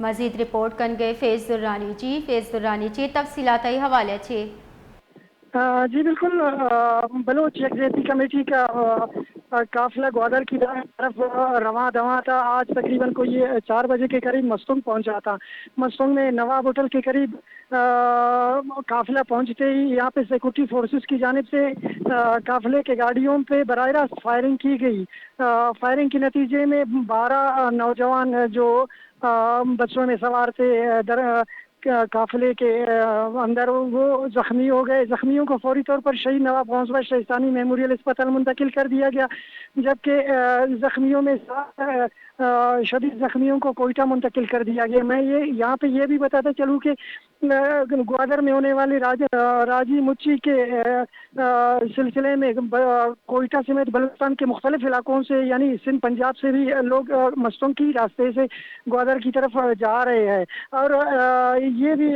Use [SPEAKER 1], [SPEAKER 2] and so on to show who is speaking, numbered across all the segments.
[SPEAKER 1] مزید رپورٹ کن گئے فیض درانی جی تفصیلاتی حوالے چھ
[SPEAKER 2] جی بالکل بلوچ یکجہتی کمیٹی کا قافلہ گوادر کی طرف رواں دواں تھا. آج تقریباً کوئی 4 بجے کے قریب مستونگ پہنچا تھا. مستونگ میں نواب ہوٹل کے قریب قافلہ پہنچتے ہی یہاں پہ سیکورٹی فورسز کی جانب سے قافلے کے گاڑیوں پہ براہ راست فائرنگ کی گئی. فائرنگ کے نتیجے میں 12 نوجوان جو بسوں میں سوار تھے قافلے کے اندر وہ زخمی ہو گئے. زخمیوں کو فوری طور پر شہید نواب غوث شہستانی میموریل اسپتال منتقل کر دیا گیا، جبکہ زخمیوں میں شدید زخمیوں کو کوئٹہ منتقل کر دیا گیا. میں یہاں پہ یہ بھی بتاتا چلوں کہ گوادر میں ہونے والے راجی مچی کے سلسلے میں کوئٹہ سمیت بلوچستان کے مختلف علاقوں سے یعنی سندھ پنجاب سے بھی لوگ مستونگ کی راستے سے گوادر کی طرف جا رہے ہیں. اور یہ بھی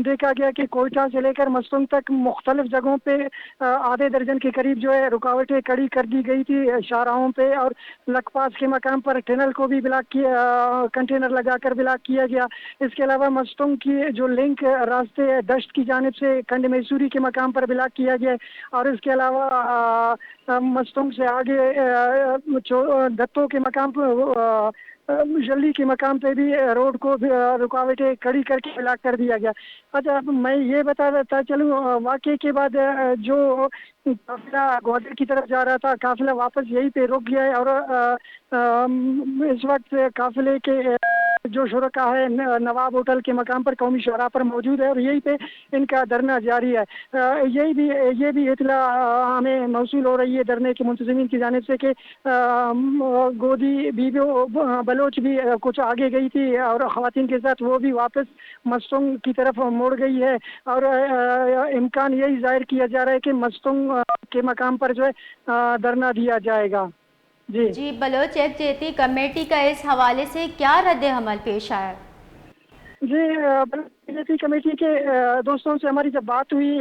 [SPEAKER 2] دیکھا گیا کہ کوئٹہ سے لے کر مستونگ تک مختلف جگہوں پہ آدھے درجن کے قریب جو ہے رکاوٹیں کڑی کر دی گئی تھی شاہراہوں پہ، اور لک پاس کے مقام پر ٹنل کو بھی بلاک کیا، کنٹینر لگا کر بلاک کیا گیا. اس کے علاوہ مستونگ کی جو لنک راستے دشت کی جانب سے کنڈ میسوری کے مقام پر بلاک کیا گیا، اور اس کے علاوہ مستونگ سے آگے دتوں کے مقام پر جلدی کے مقام پہ بھی روڈ کو رکاوٹیں کڑی کر کے بلاک کر دیا گیا. اچھا میں یہ بتا چلوں واقعے کے بعد جو قافلہ گوادر کی طرف جا رہا تھا قافلہ واپس یہیں پہ رک گیا ہے، اور اس وقت قافلے کے جو شرکا ہے نواب ہوٹل کے مقام پر قومی شاہراہ پر موجود ہے، اور یہیں پہ ان کا دھرنا جاری ہے. یہ بھی اطلاع ہمیں موصول ہو رہی ہے دھرنے کے منتظمین کی جانب سے کہ گودی بیبیو بلوچ بھی کچھ آگے گئی تھی اور خواتین کے ساتھ وہ بھی واپس مستونگ کی طرف مڑ گئی ہے، اور امکان یہی ظاہر کیا جا رہا ہے کہ مستونگ کے مقام پر جو ہے دھرنا دیا جائے گا.
[SPEAKER 1] جی بلوچ یکجہتی کمیٹی کا اس حوالے سے کیا رد عمل پیش آیا؟
[SPEAKER 2] جی بلوچ کمیٹی کے دوستوں سے ہماری جب بات ہوئی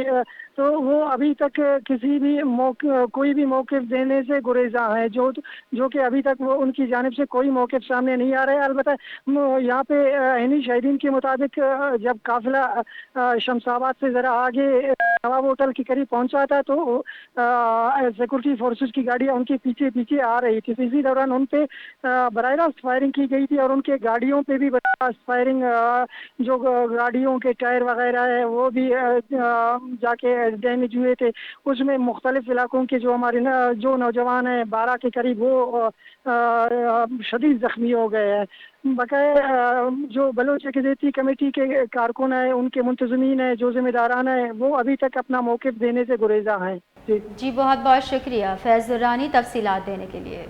[SPEAKER 2] تو وہ ابھی تک کسی بھی کوئی بھی موقف دینے سے گریزاں ہیں، جو کہ ابھی تک وہ ان کی جانب سے کوئی موقف سامنے نہیں آ رہا ہے. البتہ یہاں پہ عینی شاہدین کے مطابق جب قافلہ شمس آباد سے ذرا آگے نواب ہوٹل کے قریب پہنچا تھا تو سیکورٹی فورسز کی گاڑیاں ان کے پیچھے آ رہی تھی. اسی دوران ان پہ براہ راست فائرنگ کی گئی تھی، اور ان کے گاڑیوں پہ بھی براہ راست فائرنگ، جو گاڑیوں کے ٹائر وغیرہ ہے وہ بھی جا کے ڈیمیج ہوئے تھے. اس میں مختلف علاقوں کے جو ہمارے جو نوجوان ہیں 12 کے قریب وہ شدید زخمی ہو گئے ہیں. بقایا جو بلوچ یکجہتی کمیٹی کے کارکن ہیں، ان کے منتظمین ہیں، جو ذمہ داران ہیں، وہ ابھی تک اپنا موقف دینے سے گریزاں ہیں.
[SPEAKER 1] جی بہت بہت شکریہ فیض درانی تفصیلات دینے کے لیے.